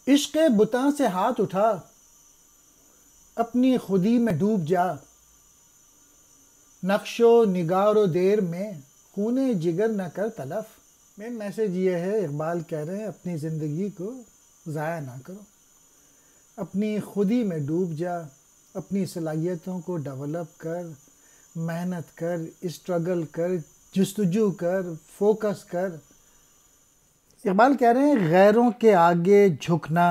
عشق بتاں سے ہاتھ اٹھا، اپنی خودی میں ڈوب جا، نقش و نگار و دیر میں خون جگر نہ کر تلف۔ مین میسج یہ ہے، اقبال کہہ رہے ہیں اپنی زندگی کو ضائع نہ کرو، اپنی خودی میں ڈوب جا، اپنی صلاحیتوں کو ڈیولپ کر، محنت کر، اسٹرگل کر، جستجو کر، فوکس کر۔ اقبال کہہ رہے ہیں غیروں کے آگے جھکنا،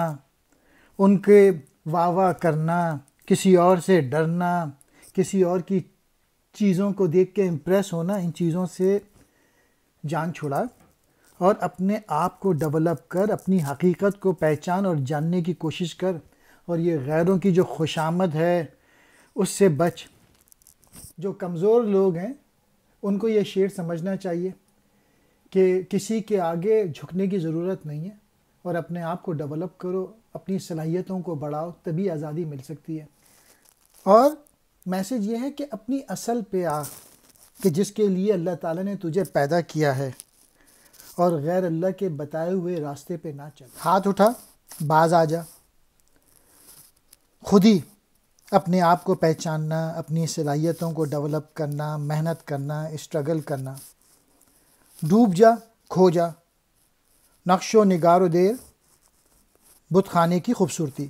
ان کے واہ واہ کرنا، کسی اور سے ڈرنا، کسی اور کی چیزوں کو دیکھ کے امپریس ہونا، ان چیزوں سے جان چھڑا اور اپنے آپ کو ڈیولپ کر، اپنی حقیقت کو پہچان اور جاننے کی کوشش کر، اور یہ غیروں کی جو خوشامد ہے اس سے بچ۔ جو کمزور لوگ ہیں ان کو یہ شعر سمجھنا چاہیے کہ کسی کے آگے جھکنے کی ضرورت نہیں ہے، اور اپنے آپ کو ڈیولپ کرو، اپنی صلاحیتوں کو بڑھاؤ، تبھی آزادی مل سکتی ہے۔ اور میسج یہ ہے کہ اپنی اصل پہ آ، کہ جس کے لیے اللہ تعالیٰ نے تجھے پیدا کیا ہے، اور غیر اللہ کے بتائے ہوئے راستے پہ نہ چل۔ ہاتھ اٹھا، باز آ جا، خود ہی اپنے آپ کو پہچاننا، اپنی صلاحیتوں کو ڈیولپ کرنا، محنت کرنا، اسٹرگل کرنا، ڈوب جا، کھو جا، نقش و نگار و دیر، بت خانے کی خوبصورتی،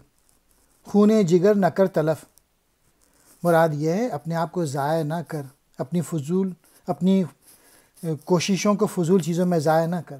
خون جگر نہ کر تلف۔ مراد یہ ہے اپنے آپ کو ضائع نہ کر، اپنی کوششوں کو فضول چیزوں میں ضائع نہ کر۔